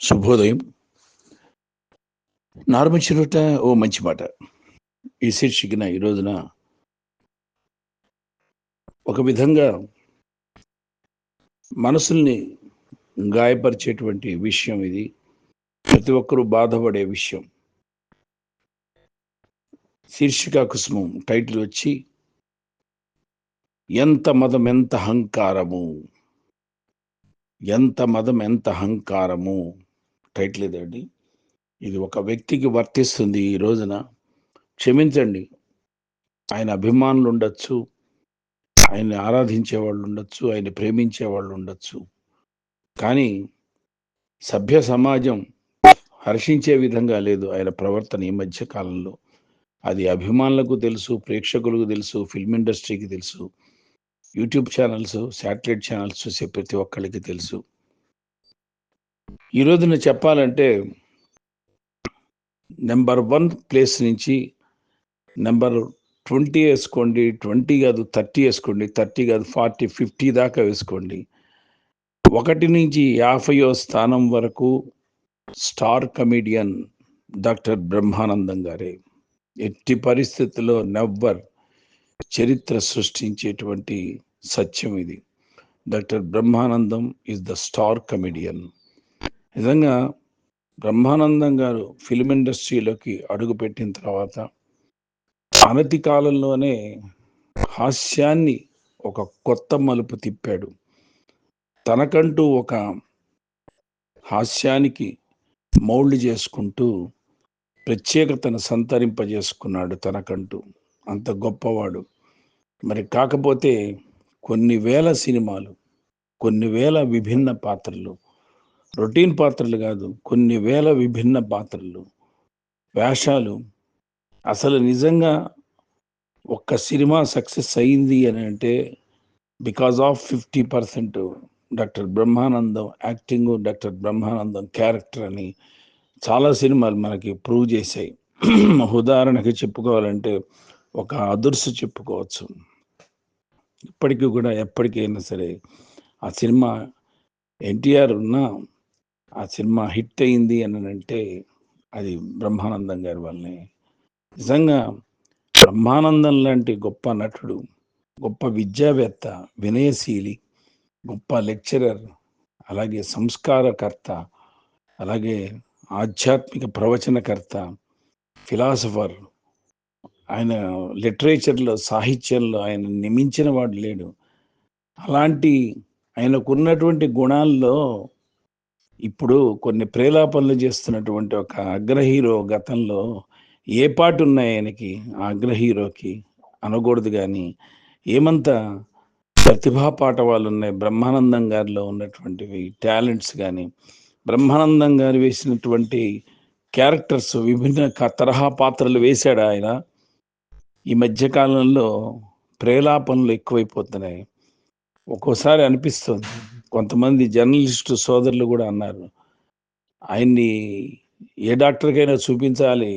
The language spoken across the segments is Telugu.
శుభోదయం. నారుమచ్చిరుట ఓ మంచి మాట. ఈ శీర్షికన ఈ రోజున ఒక విధంగా మనసుల్ని గాయపరిచేటువంటి విషయం ఇది. ప్రతి ఒక్కరూ బాధపడే విషయం. శీర్షిక కుసుమం టైటిల్ వచ్చి ఎంత మదం ఎంత అహంకారము, ఎంత మదం ఎంత అహంకారము టైటిల్ ఇదండి. ఇది ఒక వ్యక్తికి వర్తిస్తుంది ఈ రోజున. క్షమించండి, ఆయన అభిమానులు ఉండొచ్చు, ఆయన్ని ఆరాధించే వాళ్ళు ఉండొచ్చు, ఆయన ప్రేమించే వాళ్ళు ఉండొచ్చు. కానీ సభ్య సమాజం హర్షించే విధంగా లేదు ఆయన ప్రవర్తన ఈ మధ్య కాలంలో. అది అభిమానులకు తెలుసు, ప్రేక్షకులకు తెలుసు, ఫిల్మ్ ఇండస్ట్రీకి తెలుసు, యూట్యూబ్ ఛానల్స్, శాటిలైట్ ఛానల్స్ చూసే ప్రతి ఒక్కరికి తెలుసు. ఈ రోజున చెప్పాలంటే నెంబర్ 1 ప్లేస్ నుంచి నెంబర్ 20 వేసుకోండి, 20 కాదు 30 వేసుకోండి, 30 కాదు 40, 50 దాకా వేసుకోండి. 1 నుంచి 50వ స్థానం వరకు స్టార్ కమెడియన్ డాక్టర్ బ్రహ్మానందం గారే. ఎట్టి పరిస్థితుల్లో నెవ్వర్ చరిత్ర సృష్టించేటువంటి సత్యం ఇది. Doctor Brahmanandam is the star comedian. నిజంగా బ్రహ్మానందం గారు ఫిల్మ్ ఇండస్ట్రీలోకి అడుగుపెట్టిన తర్వాత అనతి కాలంలోనే హాస్యాన్ని ఒక కొత్త మలుపు తిప్పాడు. తనకంటూ ఒక హాస్యానికి మౌల్డ్ చేసుకుంటూ ప్రత్యేకతను సంతరింపజేసుకున్నాడు తనకంటూ. అంత గొప్పవాడు. మరి కాకపోతే కొన్ని వేల సినిమాలు, కొన్ని వేల విభిన్న పాత్రలు, రొటీన్ పాత్రలు కాదు, కొన్ని వేల విభిన్న పాత్రలు, వేషాలు. అసలు నిజంగా ఒక్క సినిమా సక్సెస్ అయింది అని అంటే because of 50% doctor Brahmanandam acting, doctor Brahmanandam character అని చాలా సినిమాలు మనకి ప్రూవ్ చేశాయి. ఉదాహరణకి చెప్పుకోవాలంటే ఒక అదుర్సు చెప్పుకోవచ్చు. ఇప్పటికీ కూడా ఎప్పటికైనా సరే ఆ సినిమా ఎన్టీఆర్ ఉన్నా ఆ సినిమా హిట్ అయింది అని అంటే అది బ్రహ్మానందం గారి వల్లనే. నిజంగా బ్రహ్మానందం లాంటి గొప్ప నటుడు, గొప్ప విద్యావేత్త, వినయశీలి, గొప్ప లెక్చరర్, అలాగే సంస్కారకర్త, అలాగే ఆధ్యాత్మిక ప్రవచనకర్త, ఫిలాసఫర్. ఆయన లిటరేచర్లో, సాహిత్యంలో ఆయన నిమించిన వాడు లేడు. అలాంటి ఆయనకున్నటువంటి గుణాల్లో ఇప్పుడు కొన్ని ప్రేలాపనలు చేస్తున్నటువంటి ఒక అగ్ర హీరో గతంలో ఏ పాటు ఉన్నాయి ఆయనకి, ఆ అగ్ర హీరోకి అనకూడదు. కానీ ఏమంత ప్రతిభా పాటవాలు ఉన్నాయి బ్రహ్మానందం గారిలో ఉన్నటువంటివి, టాలెంట్స్ కానీ. బ్రహ్మానందం గారు వేసినటువంటి క్యారెక్టర్స్, విభిన్న తరహా పాత్రలు వేశాడు ఆయన. ఈ మధ్యకాలంలో ప్రేలాపనలు ఎక్కువైపోతున్నాయి. ఒక్కోసారి అనిపిస్తుంది, కొంతమంది జర్నలిస్టు సోదరులు కూడా అన్నారు, ఆయన్ని ఏ డాక్టర్కైనా చూపించాలి,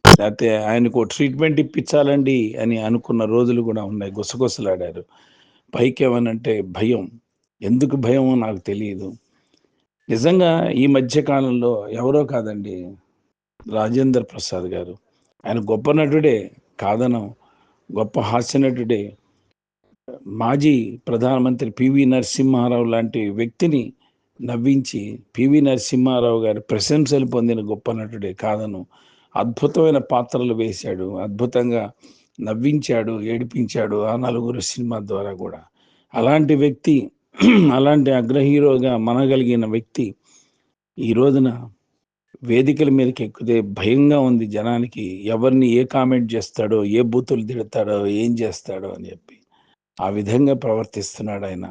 లేకపోతే ఆయనకు ట్రీట్మెంట్ ఇప్పించాలండి అని అనుకున్న రోజులు కూడా ఉన్నాయి. గుసగుసలాడారు. పైకి ఏమనంటే భయం. ఎందుకు భయమో నాకు తెలియదు. నిజంగా ఈ మధ్యకాలంలో ఎవరో కాదండి, రాజేంద్ర ప్రసాద్ గారు. ఆయన గొప్ప నటుడే, కాదనం, గొప్ప హాస్య నటుడే. మాజీ ప్రధానమంత్రి పివి నరసింహారావు లాంటి వ్యక్తిని నవ్వించి పివి నరసింహారావు గారి ప్రశంసలు పొందిన గొప్ప నటుడే, కాదను. అద్భుతమైన పాత్రలు వేశాడు, అద్భుతంగా నవ్వించాడు, ఏడిపించాడు ఆ నలుగురు సినిమా ద్వారా కూడా. అలాంటి వ్యక్తి, అలాంటి అగ్ర హీరోగా మనగలిగిన వ్యక్తి ఈ రోజున వేదికల మీదకి ఎక్కితే భయంగా ఉంది జనానికి. ఎవరిని ఏ కామెంట్ చేస్తాడో, ఏ బూతులు తిడతాడో, ఏం చేస్తాడో అని చెప్పి ఆ విధంగా ప్రవర్తిస్తున్నాడు ఆయన.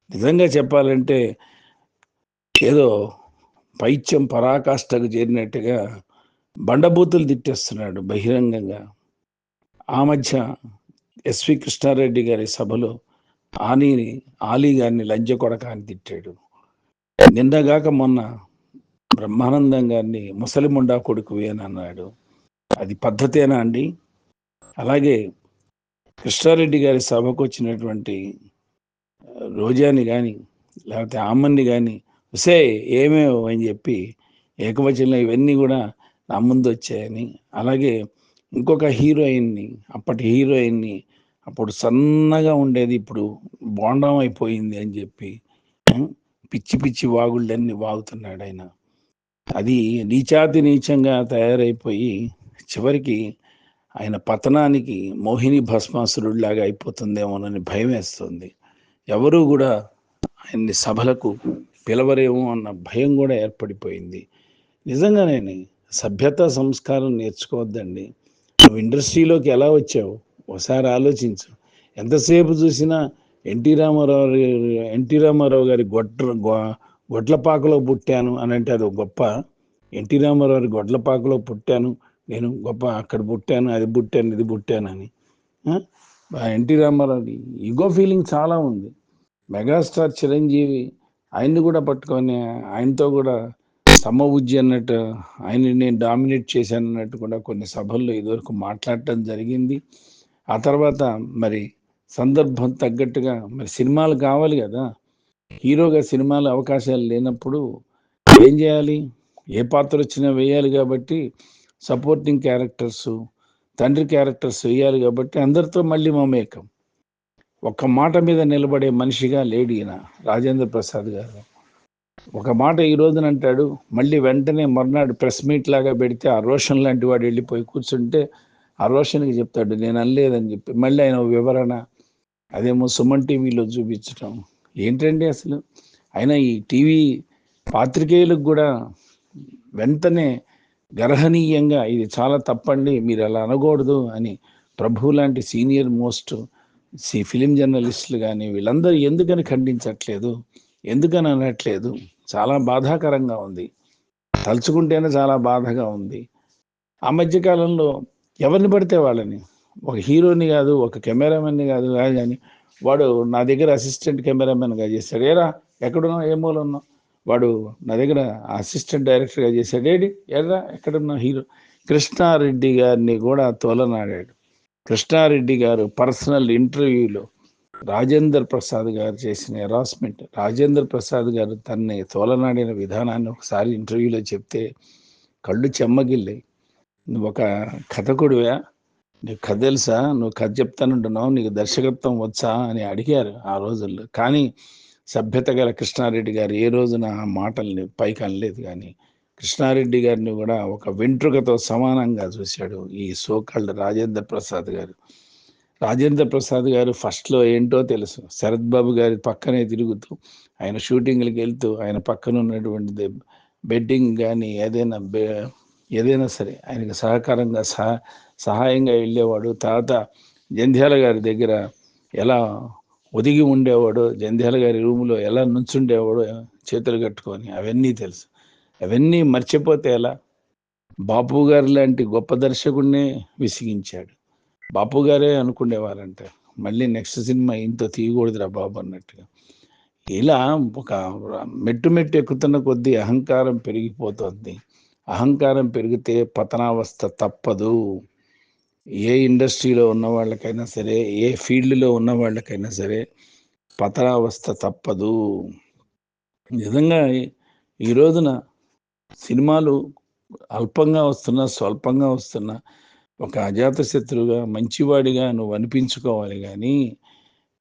నిజంగా చెప్పాలంటే ఏదో పైత్యం పరాకాష్ఠకు చేరినట్టుగా బండబూతులు తిట్టేస్తున్నాడు బహిరంగంగా. ఆ మధ్య ఎస్వి కృష్ణారెడ్డి గారి సభలో ఆలీ గారిని లంజ కొడక అని తిట్టాడు. నిన్నగాక మొన్న బ్రహ్మానందం గారిని ముసలి ముండా కొడుకువి అని అన్నాడు. అది పద్ధతేనా అండి? అలాగే కృష్ణారెడ్డి గారి సభకు వచ్చినటువంటి రోజాని కానీ, లేకపోతే ఆమన్ని కానీ సే ఏమేమో అని చెప్పి ఏకవచనంలో ఇవన్నీ కూడా నా ముందు వచ్చాయని. అలాగే ఇంకొక హీరోయిన్ని, అప్పటి హీరోయిన్ని, అప్పుడు సన్నగా ఉండేది ఇప్పుడు బోండం అయిపోయింది అని చెప్పి పిచ్చి పిచ్చి వాగుళ్ళన్నీ వాగుతున్నాడు ఆయన. అది నీచాతి నీచంగా తయారైపోయి చివరికి ఆయన పతనానికి మోహిని భస్మాసురుడిలాగా అయిపోతుందేమోనని భయం వేస్తుంది. ఎవరూ కూడా ఆయన్ని సభలకు పిలవరేమో అన్న భయం కూడా ఏర్పడిపోయింది. నిజంగానే సభ్యత సంస్కారం నేర్చుకోవద్దండి. నువ్వు ఇండస్ట్రీలోకి ఎలా వచ్చావు ఒకసారి ఆలోచించు. ఎంతసేపు చూసినా ఎన్టీ రామారావు గారి గొడ్లపాకలో పుట్టాను అని అంటే అది గొప్ప. ఎన్టీ రామారావు గారి గొడ్లపాకలో పుట్టాను, నేను గొప్ప, అక్కడ పుట్టాను, అది పుట్టాను, ఇది పుట్టాను అని. ఎన్టీ రామారావు ఈగో ఫీలింగ్ చాలా ఉంది. మెగాస్టార్ చిరంజీవి ఆయన్ని కూడా పట్టుకొని ఆయనతో కూడా సమవుజ్జి అన్నట్టు ఆయన్ని నేను డామినేట్ చేశాను అన్నట్టు కూడా కొన్ని సభల్లో ఇదివరకు మాట్లాడటం జరిగింది. ఆ తర్వాత మరి సందర్భం తగ్గట్టుగా మరి సినిమాలు కావాలి కదా, హీరోగా సినిమాలు అవకాశాలు లేనప్పుడు ఏం చేయాలి? ఏ పాత్ర వచ్చినా వేయాలి కాబట్టి సపోర్టింగ్ క్యారెక్టర్స్, తండ్రి క్యారెక్టర్స్ వేయాలి కాబట్టి అందరితో మళ్ళీ మమేకం. ఒక్క మాట మీద నిలబడే మనిషిగా లేడు ఈయన రాజేంద్ర ప్రసాద్ గారు. ఒక మాట ఈ రోజున అంటాడు, మళ్ళీ వెంటనే మర్నాడు ప్రెస్ మీట్ లాగా పెడితే ఆ రోషన్ లాంటి వాడు వెళ్ళిపోయి కూర్చుంటే ఆ రోషన్కి చెప్తాడు నేను అనలేదని చెప్పి. మళ్ళీ ఆయన వివరణ, అదేమో సుమన్ టీవీలో చూపించటం. ఏంటండి అసలు? అయినా ఈ టీవీ పాత్రికేయులకు కూడా వెంటనే గర్హనీయంగా ఇది చాలా తప్పండి, మీరు అలా అనకూడదు అని ప్రభు లాంటి సీనియర్ మోస్ట్ ఫిలిం జర్నలిస్టులు కానీ వీళ్ళందరూ ఎందుకని ఖండించట్లేదు, ఎందుకని అనట్లేదు? చాలా బాధాకరంగా ఉంది, తలుచుకుంటేనే చాలా బాధగా ఉంది. ఆ మధ్యకాలంలో ఎవరిని పడితే వాళ్ళని, ఒక హీరోని కాదు, ఒక కెమెరామెన్ని కాదు కానీ వాడు నా దగ్గర అసిస్టెంట్ కెమెరామెన్గా చేశాడు. ఏరా ఎక్కడున్నావు, ఏ మూల ఉన్నావు? వాడు నా దగ్గర అసిస్టెంట్ డైరెక్టర్గా చేశాడు. ఎర్రా ఎక్కడున్నా హీరో? కృష్ణారెడ్డి గారిని కూడా తోలనాడాడు. కృష్ణారెడ్డి గారు పర్సనల్ ఇంటర్వ్యూలో రాజేందర్ ప్రసాద్ గారు చేసిన హెరాస్మెంట్, రాజేంద్ర ప్రసాద్ గారు తనని తోలనాడిన విధానాన్ని ఒకసారి ఇంటర్వ్యూలో చెప్తే కళ్ళు చెమ్మగిల్లాయి. నువ్వు ఒక కథకుడివా, నీకు కథ తెలుసా, నువ్వు కథ చెప్తానంటున్నావు, నీకు దర్శకత్వం వచ్చా అని అడిగారు ఆ రోజుల్లో. కానీ సభ్యత గల కృష్ణారెడ్డి గారు ఏ రోజున ఆ మాటల్ని పైకి అనలేదు. కానీ కృష్ణారెడ్డి గారిని కూడా ఒక వెంట్రుకతో సమానంగా చూశాడు ఈ సోకాల్డ్ రాజేంద్ర ప్రసాద్ గారు. రాజేంద్ర ప్రసాద్ గారు ఫస్ట్లో ఏంటో తెలుసు, శరత్ బాబు గారి పక్కనే తిరుగుతూ ఆయన షూటింగ్లకి వెళ్తూ ఆయన పక్కన ఉన్నటువంటి బెడ్డింగ్ కానీ ఏదైనా సరే ఆయనకు సహకారంగా సహాయంగా వెళ్ళేవాడు. తర్వాత జంధ్యాల గారి దగ్గర ఎలా ఒదిగి ఉండేవాడు, జంధ్యాల గారి రూములో ఎలా నుంచుండేవాడు చేతులు కట్టుకొని, అవన్నీ తెలుసు. అవన్నీ మర్చిపోతే ఎలా? బాపు గారు లాంటి గొప్ప దర్శకుడినే విసిగించాడు. బాపు గారే అనుకునేవారంట మళ్ళీ నెక్స్ట్ సినిమా ఇంత తీయకూడదురా బాబు అన్నట్టుగా. ఇలా ఒక మెట్టు ఎక్కుతున్న కొద్దీ అహంకారం పెరిగిపోతుంది. అహంకారం పెరిగితే పతనావస్థ తప్పదు. ఏ ఇండస్ట్రీలో ఉన్న వాళ్ళకైనా సరే, ఏ ఫీల్డ్లో ఉన్న వాళ్ళకైనా సరే పతనావస్థ తప్పదు. నిజంగా ఈ రోజున సినిమాలు అల్పంగా వస్తున్నా, స్వల్పంగా వస్తున్నా ఒక అజాతశత్రువుగా, మంచివాడిగా నువ్వు అనిపించుకోవాలి. కానీ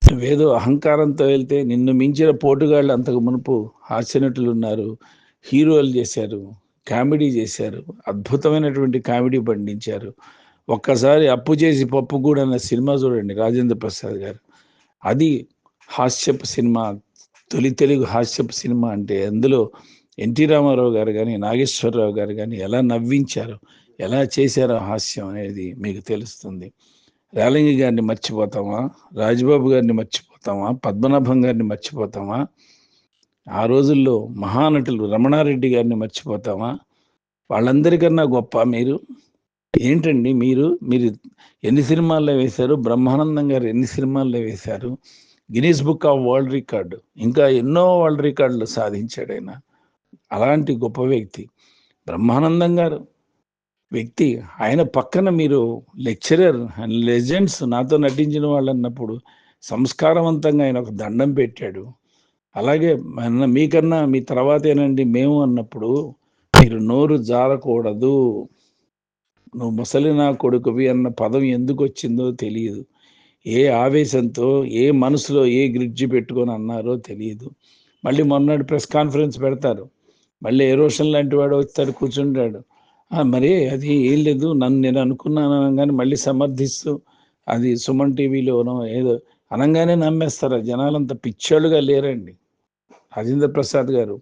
నువ్వేదో అహంకారంతో వెళ్తే నిన్ను మించిన పోటుగాళ్ళు అంతకు మునుపు హాస్యనటులు ఉన్నారు, హీరోలు చేశారు, కామెడీ చేశారు, అద్భుతమైనటువంటి కామెడీ పండించారు. ఒక్కసారి అప్పు చేసి పప్పు కూడా అన్న సినిమా చూడండి రాజేంద్ర ప్రసాద్ గారు. అది హాస్యపు సినిమా, తొలి తెలుగు హాస్యపు సినిమా. అంటే అందులో ఎన్టీ రామారావు గారు కానీ నాగేశ్వరరావు గారు కానీ ఎలా నవ్వించారు, ఎలా చేశారో హాస్యం అనేది మీకు తెలుస్తుంది. రేలంగి గారిని మర్చిపోతామా? రాజబాబు గారిని మర్చిపోతామా? పద్మనాభం గారిని మర్చిపోతామా? ఆ రోజుల్లో మహానటులు రమణారెడ్డి గారిని మర్చిపోతామా? వాళ్ళందరికన్నా గొప్ప మీరు ఏంటండి? మీరు మీరు ఎన్ని సినిమాల్లో వేశారు? బ్రహ్మానందం గారు ఎన్ని సినిమాల్లో వేశారు? Guinness book of world record, ఇంకా ఎన్నో వరల్డ్ రికార్డులు సాధించాడు ఆయన. అలాంటి గొప్ప వ్యక్తి బ్రహ్మానందం గారు వ్యక్తి. ఆయన పక్కన మీరు లెక్చరర్ లెజెండ్స్ నాతో నటించిన వాళ్ళు అన్నప్పుడు సంస్కారవంతంగా ఆయన ఒక దండం పెట్టాడు. అలాగే మీకన్నా మీ తర్వాతేనండి మేము అన్నప్పుడు మీరు నోరు జారకూడదు. నువ్వు ముసలి నా కొడుకువి అన్న పదం ఎందుకొచ్చిందో తెలీదు. ఏ ఆవేశంతో, ఏ మనసులో ఏ గ్రిడ్జి పెట్టుకొని అన్నారో తెలీదు. మళ్ళీ మొన్నటి ప్రెస్ కాన్ఫరెన్స్ పెడతారు. మళ్ళీ ఎరోషన్ లాంటి వాడు వచ్చాడు కూర్చుంటాడు. మరి అది ఏం లేదు, నన్ను నేను అనుకున్నాను అనంగానే మళ్ళీ సమర్థిస్తూ అది సుమన్ టీవీలోనో ఏదో అనంగానే నమ్మేస్తారు. జనాలంత పిచ్చోళ్ళుగా లేరండి. రాజేంద్ర ప్రసాద్ గారు,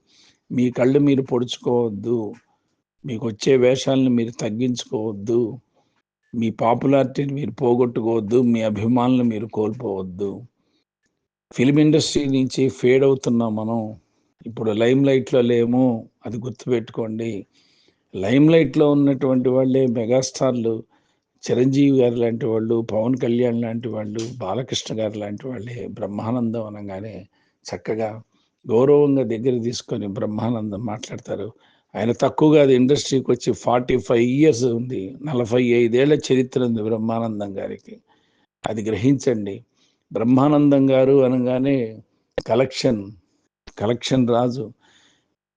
మీ కళ్ళు మీరు పొడుచుకోవద్దు. మీకొచ్చే వేషాలను మీరు తగ్గించుకోవద్దు. మీ పాపులారిటీని మీరు పోగొట్టుకోవద్దు. మీ అభిమానులను మీరు కోల్పోవద్దు. ఫిల్మ్ ఇండస్ట్రీ నుంచి ఫేడ్ అవుతున్నాం మనం. ఇప్పుడు లైమ్ లైట్‌లో లేము. అది గుర్తుపెట్టుకోండి. లైమ్ లైట్‌లో ఉన్నటువంటి వాళ్ళే మెగాస్టార్‌లు. చిరంజీవి గారు లాంటి వాళ్ళు, పవన్ కళ్యాణ్ లాంటి వాళ్ళు, బాలకృష్ణ గారు లాంటి వాళ్ళే బ్రహ్మానందం అనంగానే చక్కగా గౌరవంగా దగ్గరికి తీసుకొని బ్రహ్మానందం మాట్లాడతారు. ఆయన తక్కువ కాదు, ఇండస్ట్రీకి వచ్చి 45 ఇయర్స్ ఉంది. 45 ఏళ్ల చరిత్ర ఉంది బ్రహ్మానందం గారికి. అది గ్రహించండి. బ్రహ్మానందం గారు అనగానే కలెక్షన్, కలెక్షన్ రాజు.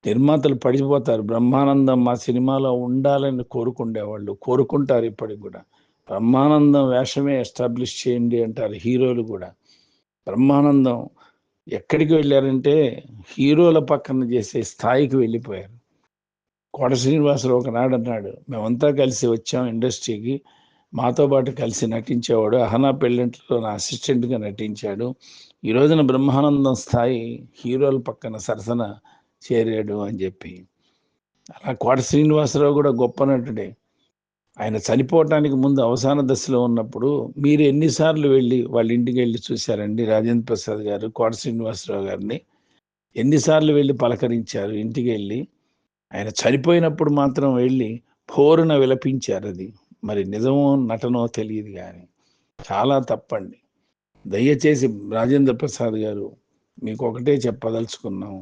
నిర్మాతలు పడిపోతారు. బ్రహ్మానందం మా సినిమాలో ఉండాలని కోరుకుండేవాళ్ళు. కోరుకుంటారు ఇప్పటికి కూడా. బ్రహ్మానందం వేషమే ఎస్టాబ్లిష్ చేయండి అంటారు హీరోలు కూడా. బ్రహ్మానందం ఎక్కడికి వెళ్ళారంటే హీరోల పక్కన చేసే స్థాయికి వెళ్ళిపోయారు. కోట శ్రీనివాసరావు ఒకనాడు అన్నాడు, మేమంతా కలిసి వచ్చాం ఇండస్ట్రీకి, మాతో పాటు కలిసి నటించేవాడు, అహనా పెళ్ళింట్లో నా అసిస్టెంట్గా నటించాడు. ఈ రోజున బ్రహ్మానందం స్థాయి హీరోల పక్కన సరసన చేరాడు అని చెప్పి. అలా కోట శ్రీనివాసరావు కూడా గొప్ప నటుడే. ఆయన చనిపోవటానికి ముందు అవసాన దశలో ఉన్నప్పుడు మీరు ఎన్నిసార్లు వెళ్ళి వాళ్ళ ఇంటికి వెళ్ళి చూశారండి? రాజేంద్ర ప్రసాద్ గారు కోట శ్రీనివాసరావు గారిని ఎన్నిసార్లు వెళ్ళి పలకరించారు ఇంటికి వెళ్ళి? ఆయన చనిపోయినప్పుడు మాత్రం వెళ్ళి భోరున విలపించారు. అది మరి నిజమో నటనో తెలియదు కానీ చాలా తప్పండి. దయచేసి రాజేంద్ర ప్రసాద్ గారు, మీకు ఒకటే చెప్పదలుచుకున్నాం.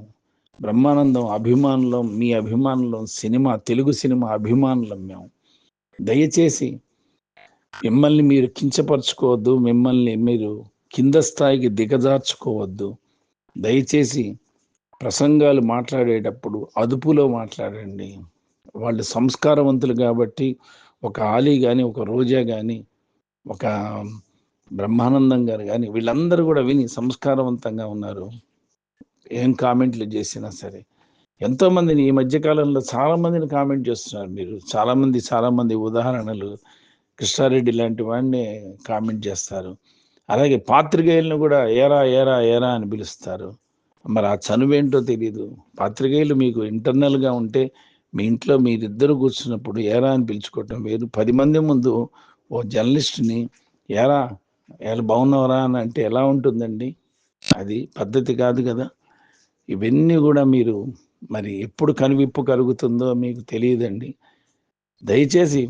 బ్రహ్మానందం అభిమానులం, మీ అభిమానులం, సినిమా తెలుగు సినిమా అభిమానులం మేము. దయచేసి మిమ్మల్ని మీరు కించపరుచుకోవద్దు. మిమ్మల్ని మీరు కింద స్థాయికి దిగజార్చుకోవద్దు. దయచేసి ప్రసంగాలు మాట్లాడేటప్పుడు అదుపులో మాట్లాడండి. వాళ్ళు సంస్కారవంతులు కాబట్టి ఒక ఆలీ కానీ, ఒక రోజా కానీ, ఒక బ్రహ్మానందం గారు కానీ వీళ్ళందరూ కూడా విని సంస్కారవంతంగా ఉన్నారు. ఏం కామెంట్లు చేసినా సరే. ఎంతోమందిని ఈ మధ్య కాలంలో చాలామందిని కామెంట్ చేస్తున్నారు మీరు. చాలామంది ఉదాహరణలు కృష్ణారెడ్డి లాంటి వాడిని కామెంట్ చేస్తారు. అలాగే పాత్రికేయులను కూడా ఏరా ఏరా ఏరా అని పిలుస్తారు. మరి ఆ చనువేంటో తెలీదు. పాత్రికేయులు మీకు ఇంటర్నల్‌గా ఉంటే మీ ఇంట్లో మీరిద్దరు కూర్చున్నప్పుడు ఏరా అని పిలుచుకోవటం వేరు. 10 మంది ముందు ఓ జర్నలిస్ట్‌ని ఏరా, ఏరా బాగున్నావురా అని అంటే ఎలా ఉంటుందండి? అది పద్ధతి కాదు కదా! ఇవన్నీ కూడా మీరు మరి ఎప్పుడు కనువిప్పు కలుగుతుందో మీకు తెలియదండి. దయచేసి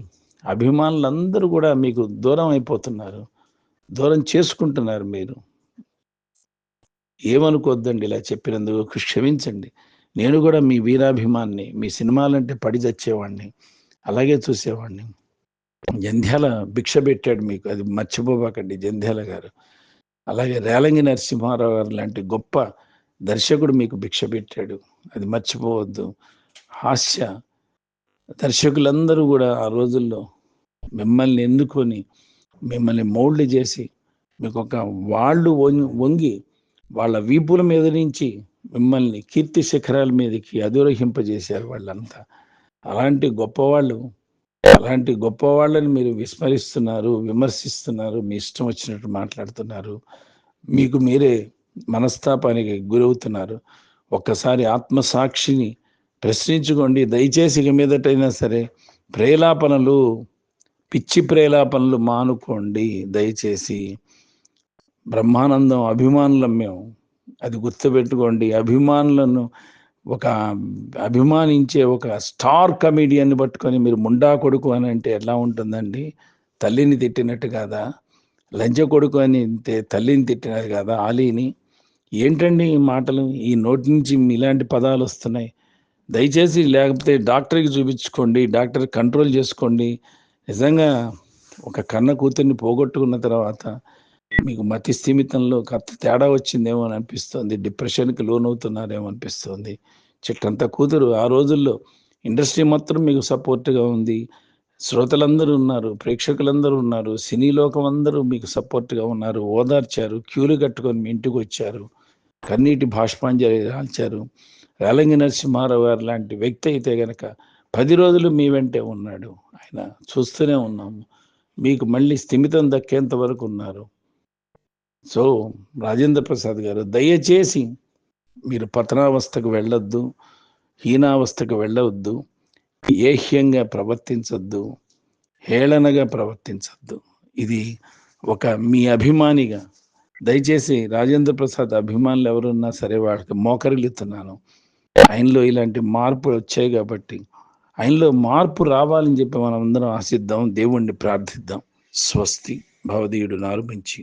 అభిమానులందరూ కూడా మీకు దూరం అయిపోతున్నారు. దూరం చేసుకుంటున్నారు మీరు. ఏమనుకోవద్దండి ఇలా చెప్పినందుకు క్షమించండి. నేను కూడా మీ వీరాభిమానిని. మీ సినిమాలంటే పడి చచ్చేవాడిని. అలాగే చూసేవాడిని. జంధ్యాల భిక్ష పెట్టాడు మీకు. అది మర్చిపోబాకండి జంధ్యాల గారు. అలాగే రేలంగి నరసింహారావు గారు లాంటి గొప్ప దర్శకుడు మీకు భిక్ష పెట్టాడు. అది మర్చిపోవద్దు. హాస్య దర్శకులందరూ కూడా ఆ రోజుల్లో మిమ్మల్ని ఎన్నుకొని, మిమ్మల్ని మౌల్డ్ చేసి, మీకొక వాళ్ళు వంగి వాళ్ళ వీపుల మీద నుంచి మిమ్మల్ని కీర్తి శిఖరాల మీదకి అధిరోహింపజేశారు వాళ్ళంతా. అలాంటి గొప్పవాళ్ళు, అలాంటి గొప్పవాళ్ళని మీరు విస్మరిస్తున్నారు, విమర్శిస్తున్నారు, మీ ఇష్టం వచ్చినట్టు మాట్లాడుతున్నారు. మీకు మీరే మనస్తాపానికి గురవుతున్నారు. ఒక్కసారి ఆత్మసాక్షిని ప్రశ్నించుకోండి. దయచేసి ఇక మీదటైనా సరే ప్రేలాపనలు, పిచ్చి ప్రేలాపనలు మానుకోండి దయచేసి. బ్రహ్మానందం అభిమానులం మేము. అది గుర్తుపెట్టుకోండి. అభిమానులను ఒక అభిమానించే ఒక స్టార్ కమెడియన్ని పట్టుకొని మీరు ముండా కొడుకు అని అంటే ఎలా ఉంటుందండి? తల్లిని తిట్టినట్టు కాదా? లంచ కొడుకు అని తల్లిని తిట్టినట్టు కాదా ఆలీని? ఏంటండి ఈ మాటలు? ఈ నోటి నుంచి ఇలాంటి పదాలు వస్తున్నాయి. దయచేసి లేకపోతే డాక్టర్‌కి చూపించుకోండి. డాక్టర్ కంట్రోల్ చేసుకోండి. నిజంగా ఒక కన్న కూతుర్ని పోగొట్టుకున్న తర్వాత మీకు మతి స్థిమితంలో కాస్త తేడా వచ్చిందేమో అని అనిపిస్తోంది. డిప్రెషన్‌కి లోనవుతున్నారేమో అనిపిస్తోంది. చిట్టంత కూతురు ఆ రోజుల్లో ఇండస్ట్రీ మొత్తం మీకు సపోర్ట్‌గా ఉంది. శ్రోతలందరూ ఉన్నారు. ప్రేక్షకులందరూ ఉన్నారు. సినీ లోకం అందరూ మీకు సపోర్ట్‌గా ఉన్నారు. ఓదార్చారు. క్యూలు కట్టుకొని మీ ఇంటికొచ్చారు. కన్నీటి బాష్పాంజలి రాల్చారు. రేలంగి నరసింహారావు గారు లాంటి వ్యక్తి అయితే గనక 10 రోజులు మీ వెంటే ఉన్నాడు. ఆయన చూస్తూనే ఉన్నాము. మీకు మళ్ళీ స్థిమితం దక్కేంత వరకు ఉన్నారు. సో, రాజేంద్ర ప్రసాద్ గారు దయచేసి మీరు పతనావస్థకు వెళ్ళొద్దు. హీనావస్థకు వెళ్ళవద్దు. ఏహ్యంగా ప్రవర్తించొద్దు. హేళనగా ప్రవర్తించొద్దు. ఇది ఒక మీ అభిమానిగా దయచేసి రాజేంద్ర ప్రసాద్ అభిమానులు ఎవరున్నా సరే వాళ్ళకి మోకరిల్లుతున్నాను. ఆయనలో ఇలాంటి మార్పులొచ్చాయి గాబట్టి, ఆయనలో మార్పు రావాలని చెప్పి మనమందరం ఆశిద్దాం. దేవుణ్ణి ప్రార్థిద్దాం. స్వస్తి. భవదీయుడు నారుమించి.